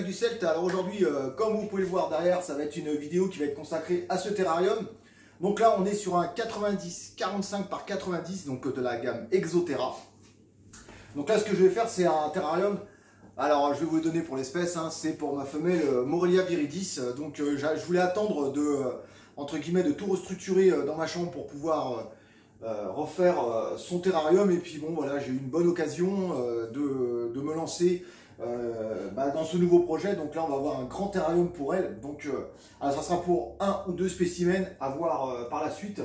du Celte. Alors aujourd'hui, comme vous pouvez le voir derrière, ça va être une vidéo qui va être consacrée à ce terrarium. Donc là, on est sur un 90-45 par 90, donc de la gamme Exoterra. Donc là, ce que je vais faire, c'est un terrarium. Alors, je vais vous le donner pour l'espèce, hein, c'est pour ma femelle Morelia viridis. Donc, je voulais attendre de, entre guillemets, de tout restructurer dans ma chambre pour pouvoir refaire son terrarium. Et puis bon, voilà, j'ai eu une bonne occasion de me lancer dans ce nouveau projet. Donc là, on va avoir un grand terrarium pour elle. Donc, alors, ça sera pour 1 ou 2 spécimens à voir par la suite.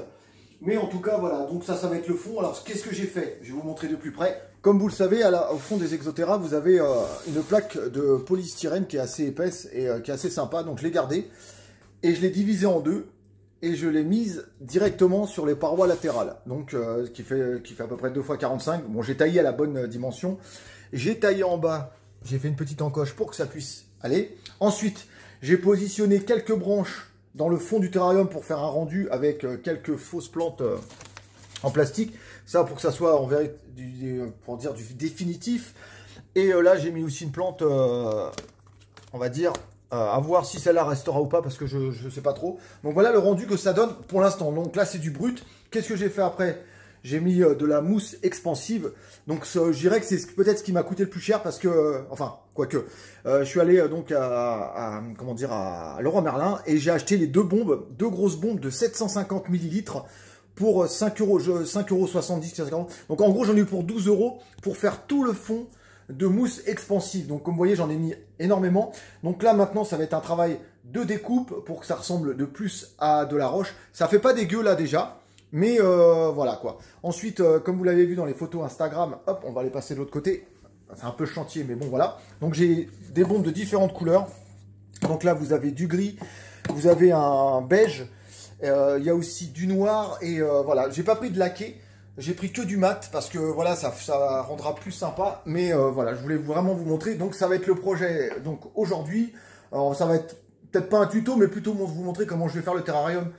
Mais en tout cas, voilà, donc ça va être le fond. Alors, qu'est-ce que j'ai fait? Je vais vous montrer de plus près. Comme vous le savez, au fond des Exoterra, vous avez une plaque de polystyrène qui est assez épaisse et qui est assez sympa. Donc, je l'ai gardée et je l'ai divisée en deux et je l'ai mise directement sur les parois latérales. Donc, qui fait à peu près 2 x 45. Bon, j'ai taillé à la bonne dimension. J'ai taillé en bas. J'ai fait une petite encoche pour que ça puisse aller. Ensuite, j'ai positionné quelques branches dans le fond du terrarium pour faire un rendu avec quelques fausses plantes en plastique. Ça pour que ça soit en vérité pour dire du définitif. Et là j'ai mis aussi une plante, on va dire, à voir si celle-là restera ou pas parce que je ne sais pas trop. Donc voilà le rendu que ça donne pour l'instant. Donc là c'est du brut. Qu'est-ce que j'ai fait après? J'ai mis de la mousse expansive. Donc je dirais que c'est peut-être ce qui m'a coûté le plus cher parce que, enfin, quoique, je suis allé donc comment dire, à Leroy Merlin et j'ai acheté les deux grosses bombes de 750 ml pour 5,70 €. Donc en gros, j'en ai eu pour 12 € pour faire tout le fond de mousse expansive. Donc comme vous voyez, j'en ai mis énormément. Donc là maintenant, ça va être un travail de découpe pour que ça ressemble de plus à de la roche. Ça fait pas dégueu là déjà. Mais voilà quoi. Ensuite, comme vous l'avez vu dans les photos Instagram, hop, on va les passer de l'autre côté. C'est un peu chantier, mais bon voilà. Donc j'ai des bombes de différentes couleurs. Donc là, vous avez du gris, vous avez un beige, il y a aussi du noir et voilà. J'ai pas pris de laqué, j'ai pris que du mat parce que voilà, ça rendra plus sympa. Mais voilà, je voulais vraiment vous montrer. Donc ça va être le projet. Donc aujourd'hui, ça va être peut-être pas un tuto, mais plutôt vous montrer comment je vais faire le terrarium.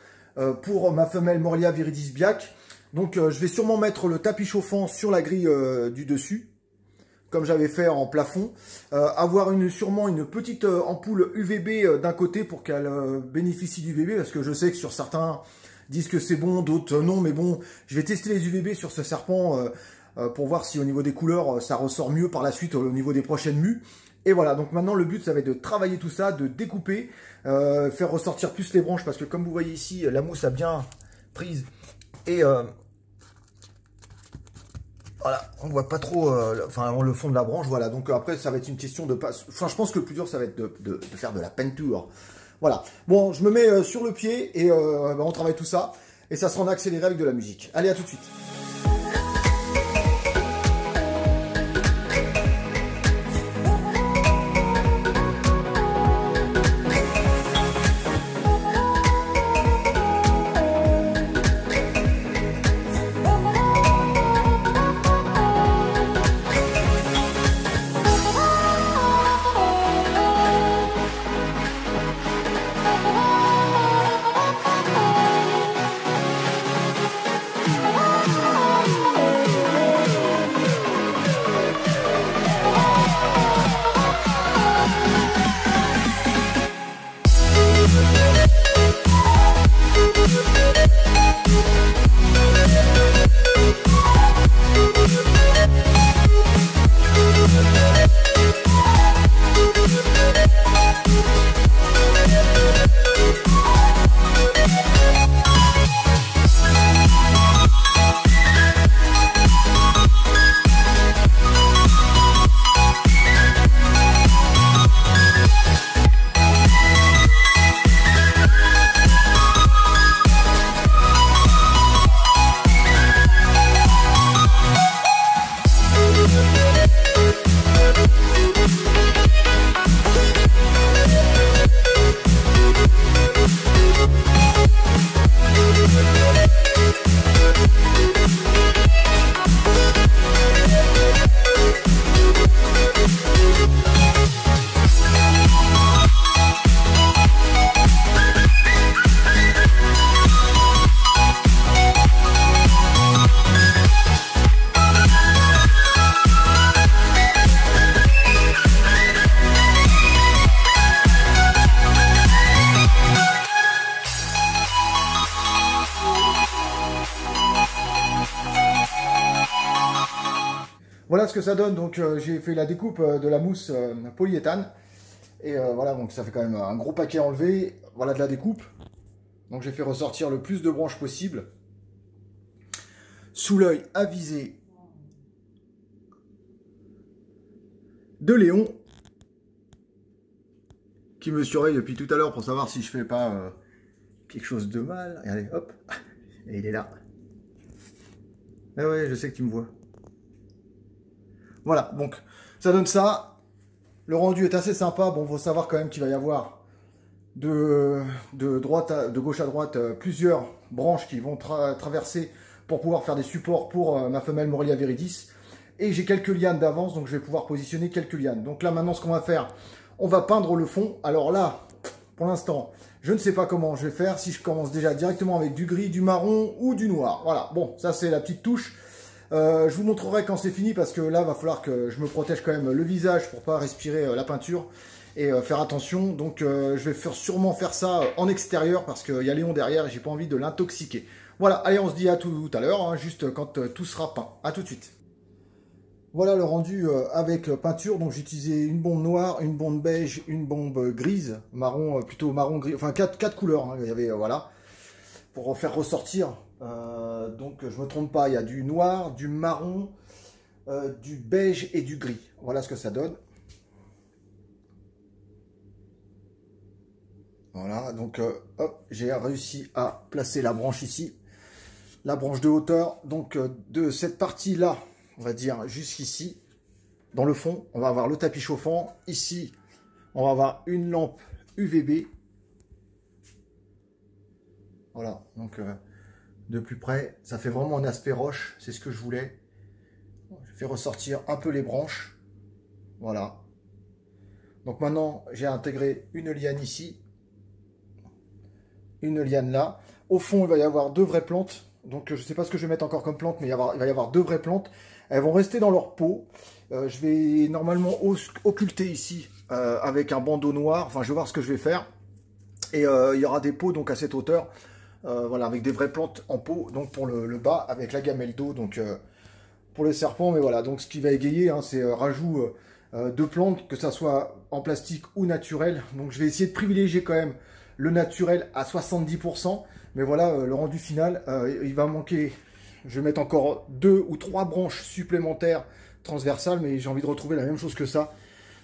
Pour ma femelle Morelia viridis biac. Donc je vais sûrement mettre le tapis chauffant sur la grille du dessus, comme j'avais fait en plafond. Avoir sûrement une petite ampoule UVB d'un côté pour qu'elle bénéficie du UVB, parce que je sais que sur certains disent que c'est bon, d'autres non, mais bon, je vais tester les UVB sur ce serpent pour voir si au niveau des couleurs ça ressort mieux par la suite au niveau des prochaines mues. Et voilà, donc maintenant le but ça va être de travailler tout ça, de découper, faire ressortir plus les branches parce que comme vous voyez ici, la mousse a bien prise et voilà, on voit pas trop le fond de la branche, voilà. Donc après ça va être une question de pas, enfin je pense que le plus dur ça va être de faire de la peinture. Voilà, bon je me mets sur le pied et on travaille tout ça et ça sera en accéléré avec de la musique. Allez, à tout de suite. Voilà ce que ça donne. Donc j'ai fait la découpe de la mousse polyéthane. Et voilà, donc ça fait quand même un gros paquet enlevé. Voilà de la découpe. Donc j'ai fait ressortir le plus de branches possible. Sous l'œil avisé de Léon, qui me surveille depuis tout à l'heure pour savoir si je fais pas quelque chose de mal. Regardez, hop, et il est là. Ah ouais, je sais que tu me vois. Voilà, donc ça donne ça. Le rendu est assez sympa. Bon, faut savoir quand même qu'il va y avoir de gauche à droite plusieurs branches qui vont traverser pour pouvoir faire des supports pour ma femelle Morelia viridis. Et j'ai quelques lianes d'avance, donc je vais pouvoir positionner quelques lianes. Donc là, maintenant, ce qu'on va faire, on va peindre le fond. Alors là, pour l'instant, je ne sais pas comment je vais faire. Si je commence déjà directement avec du gris, du marron ou du noir. Voilà, bon, ça c'est la petite touche. Je vous montrerai quand c'est fini parce que là, il va falloir que je me protège quand même le visage pour pas respirer la peinture et faire attention. Donc, je vais sûrement faire ça en extérieur parce qu'il y a Léon derrière et j'ai pas envie de l'intoxiquer. Voilà, allez, on se dit à tout à l'heure, hein, juste quand tout sera peint. À tout de suite. Voilà le rendu avec peinture. Donc, j'ai utilisé une bombe noire, une bombe beige, une bombe grise, marron, plutôt marron gris, enfin quatre couleurs. Hein, il y avait, voilà, pour faire ressortir. Donc je me trompe pas, il y a du noir, du marron, du beige et du gris. Voilà ce que ça donne. Voilà, donc hop, j'ai réussi à placer la branche ici, la branche de hauteur. Donc de cette partie-là, on va dire jusqu'ici, dans le fond, on va avoir le tapis chauffant. Ici, on va avoir une lampe UVB. Voilà, donc de plus près, ça fait vraiment un aspect roche, c'est ce que je voulais. Je fais ressortir un peu les branches. Voilà. Donc maintenant, j'ai intégré une liane ici. Une liane là. Au fond, il va y avoir deux vraies plantes. Donc je ne sais pas ce que je vais mettre encore comme plante, mais il va y avoir deux vraies plantes. Elles vont rester dans leur pot. Je vais normalement occulter ici avec un bandeau noir. Enfin, je vais voir ce que je vais faire. Et il y aura des pots donc à cette hauteur. Voilà, avec des vraies plantes en pot, donc pour le bas, avec la gamelle d'eau, donc pour les serpents. Mais voilà, donc ce qui va égayer, hein, c'est rajout de plantes, que ça soit en plastique ou naturel. Donc je vais essayer de privilégier quand même le naturel à 70%. Mais voilà, le rendu final, il va manquer, je vais mettre encore 2 ou 3 branches supplémentaires transversales, mais j'ai envie de retrouver la même chose que ça.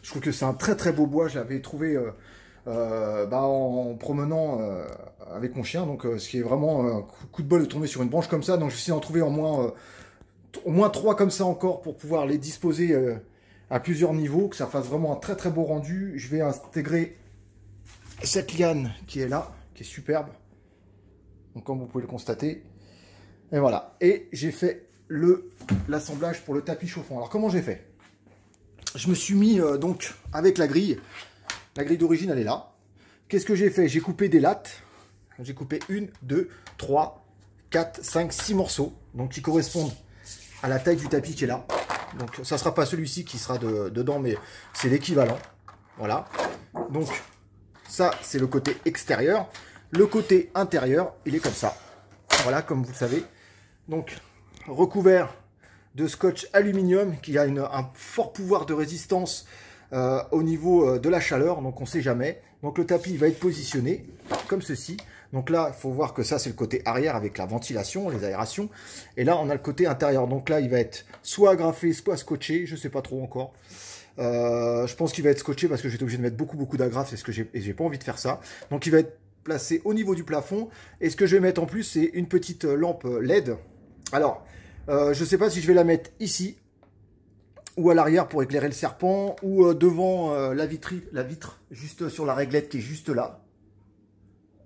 Je trouve que c'est un très très beau bois, je l'avais trouvé... en promenant avec mon chien, donc ce qui est vraiment un coup de bol de tomber sur une branche comme ça. Donc je vais essayer d'en trouver au moins 3 comme ça encore pour pouvoir les disposer à plusieurs niveaux, que ça fasse vraiment un très très beau rendu. Je vais intégrer cette liane qui est là, qui est superbe, donc comme vous pouvez le constater. Et voilà, et j'ai fait l'assemblage pour le tapis chauffant. Alors comment j'ai fait? Je me suis mis donc avec la grille. La grille d'origine, elle est là. Qu'est-ce que j'ai fait? J'ai coupé des lattes. J'ai coupé 1, 2, 3, 4, 5, 6 morceaux. Donc, qui correspondent à la taille du tapis qui est là. Donc, ça ne sera pas celui-ci qui sera dedans, mais c'est l'équivalent. Voilà. Donc, ça, c'est le côté extérieur. Le côté intérieur, il est comme ça. Voilà, comme vous le savez. Donc, recouvert de scotch aluminium qui a un fort pouvoir de résistance au niveau de la chaleur, donc on ne sait jamais. Donc le tapis va être positionné comme ceci. Donc là, il faut voir que ça, c'est le côté arrière avec la ventilation, les aérations. Et là, on a le côté intérieur. Donc là, il va être soit agrafé, soit scotché. Je ne sais pas trop encore. Je pense qu'il va être scotché parce que je vais être obligé de mettre beaucoup d'agrafes. C'est ce que j'ai pas envie de faire ça. Donc il va être placé au niveau du plafond. Et ce que je vais mettre en plus, c'est une petite lampe LED. Alors, je ne sais pas si je vais la mettre ici ou à l'arrière pour éclairer le serpent, ou devant la vitre, juste sur la réglette qui est juste là.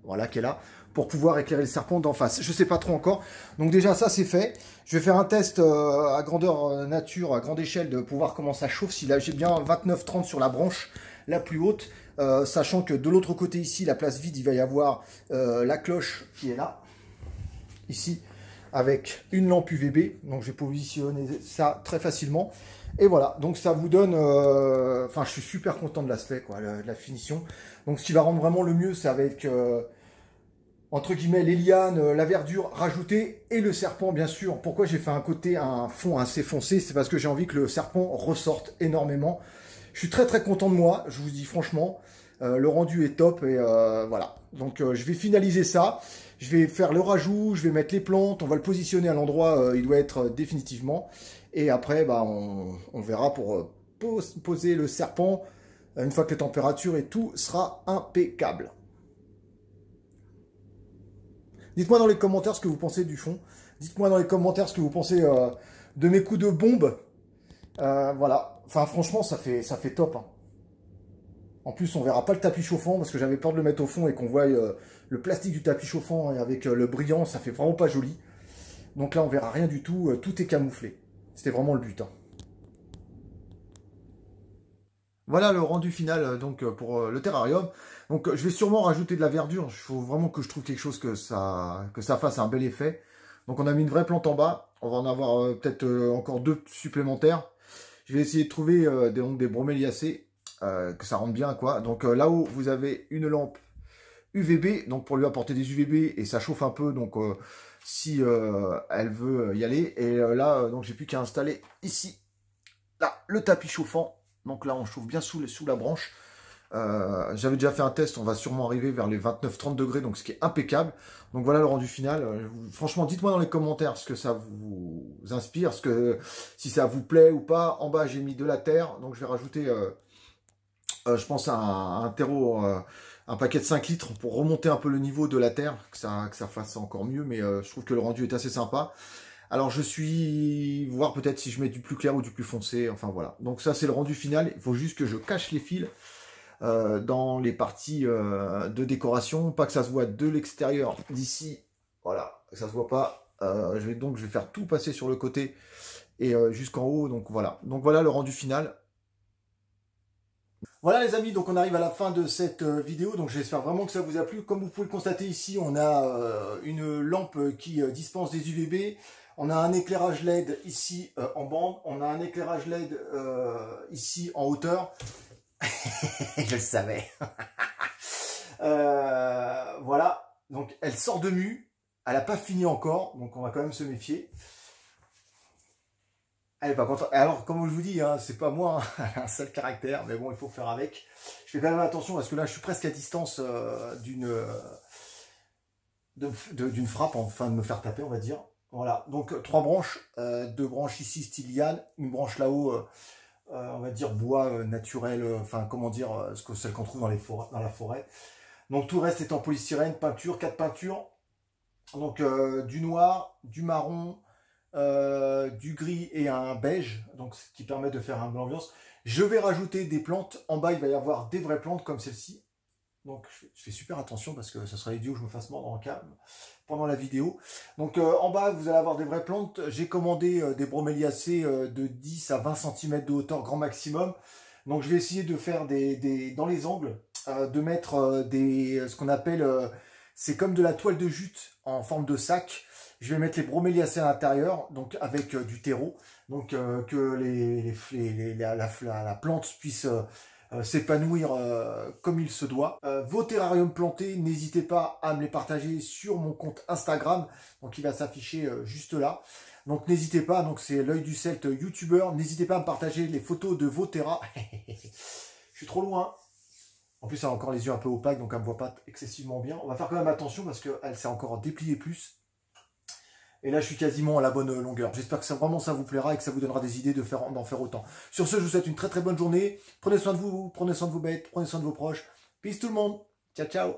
Voilà, qui est là, pour pouvoir éclairer le serpent d'en face. Je ne sais pas trop encore. Donc déjà, ça c'est fait. Je vais faire un test à grandeur nature, à grande échelle, de pouvoir comment ça chauffe. Si là j'ai bien 29-30 sur la branche la plus haute, sachant que de l'autre côté ici, la place vide, il va y avoir la cloche qui est là, ici, avec une lampe UVB. Donc je vais positionner ça très facilement. Et voilà, donc ça vous donne... Enfin, je suis super content de l'aspect, quoi, de la finition. Donc ce qui va rendre vraiment le mieux, c'est avec entre guillemets, les lianes, la verdure rajoutée et le serpent, bien sûr. Pourquoi j'ai fait un fond assez foncé? C'est parce que j'ai envie que le serpent ressorte énormément. Je suis très content de moi, je vous dis franchement. Le rendu est top et voilà. Donc je vais finaliser ça. Je vais faire le rajout, je vais mettre les plantes, on va le positionner à l'endroit il doit être définitivement. Et après, bah, on verra pour poser le serpent une fois que les températures et tout sera impeccable. Dites-moi dans les commentaires ce que vous pensez du fond. Dites-moi dans les commentaires ce que vous pensez de mes coups de bombe. Voilà. Enfin, franchement, ça fait top. Hein. En plus, on verra pas le tapis chauffant parce que j'avais peur de le mettre au fond et qu'on voit le plastique du tapis chauffant avec le brillant. Ça fait vraiment pas joli. Donc là, on verra rien du tout. Tout est camouflé. C'était vraiment le but. Hein. Voilà le rendu final donc pour le terrarium. Donc je vais sûrement rajouter de la verdure. Il faut vraiment que je trouve quelque chose que ça fasse un bel effet. Donc on a mis une vraie plante en bas. On va en avoir peut-être encore 2 supplémentaires. Je vais essayer de trouver des broméliacées, que ça rentre bien quoi. Donc là-haut vous avez une lampe UVB, donc pour lui apporter des UVB et ça chauffe un peu. Donc si elle veut y aller. Et là donc j'ai plus qu'à installer ici là le tapis chauffant. Donc là, on chauffe bien sous la branche. J'avais déjà fait un test, on va sûrement arriver vers les 29-30 degrés, donc ce qui est impeccable. Donc voilà le rendu final. Franchement, dites-moi dans les commentaires ce que ça vous inspire, si ça vous plaît ou pas. En bas, j'ai mis de la terre, donc je vais rajouter, je pense, un terreau, un paquet de 5 litres pour remonter un peu le niveau de la terre, que ça fasse encore mieux, mais je trouve que le rendu est assez sympa. Alors je suis voir peut-être si je mets du plus clair ou du plus foncé, enfin voilà. Donc ça c'est le rendu final, il faut juste que je cache les fils dans les parties de décoration, pas que ça se voit de l'extérieur d'ici, voilà, que ça se voit pas. Je vais faire tout passer sur le côté et jusqu'en haut, donc voilà. Donc voilà le rendu final. Voilà les amis, donc on arrive à la fin de cette vidéo, donc j'espère vraiment que ça vous a plu. Comme vous pouvez le constater ici, on a une lampe qui dispense des UVB. On a un éclairage LED ici en bande, on a un éclairage LED ici en hauteur. Je le savais. Voilà, donc elle sort de mue, elle n'a pas fini encore, donc on va quand même se méfier. Elle est pas contente. Alors, comme je vous dis, hein, c'est pas moi, hein, elle a un seul caractère, mais bon, il faut faire avec. Je fais quand même attention parce que là, je suis presque à distance d'une frappe, enfin de me faire taper, on va dire. Voilà, donc 3 branches, 2 branches ici style liane, une branche là-haut, on va dire bois naturel, enfin comment dire, celle qu'on trouve dans la forêt. Donc tout le reste est en polystyrène, peinture, 4 peintures. Donc du noir, du marron, du gris et un beige, donc ce qui permet de faire un bel ambiance. Je vais rajouter des plantes. En bas, il va y avoir des vraies plantes comme celle-ci. Donc je fais super attention parce que ce serait idiot que je me fasse mordre en câble pendant la vidéo. Donc en bas, vous allez avoir des vraies plantes. J'ai commandé des broméliacées de 10 à 20 cm de hauteur grand maximum. Donc je vais essayer de faire dans les angles, de mettre ce qu'on appelle, c'est comme de la toile de jute en forme de sac. Je vais mettre les broméliacées à l'intérieur, donc avec du terreau, donc que la plante puisse s'épanouir comme il se doit. Vos terrariums plantés, n'hésitez pas à me les partager sur mon compte Instagram, donc il va s'afficher juste là. Donc n'hésitez pas, donc c'est l'œil du Celte youtubeur, n'hésitez pas à me partager les photos de vos terras. Je suis trop loin. En plus elle a encore les yeux un peu opaques, donc elle ne me voit pas excessivement bien. On va faire quand même attention parce qu'elle s'est encore dépliée plus. Et là, je suis quasiment à la bonne longueur. J'espère que vraiment ça vous plaira et que ça vous donnera des idées d'en faire autant. Sur ce, je vous souhaite une très bonne journée. Prenez soin de vous, prenez soin de vos bêtes, prenez soin de vos proches. Peace tout le monde. Ciao, ciao.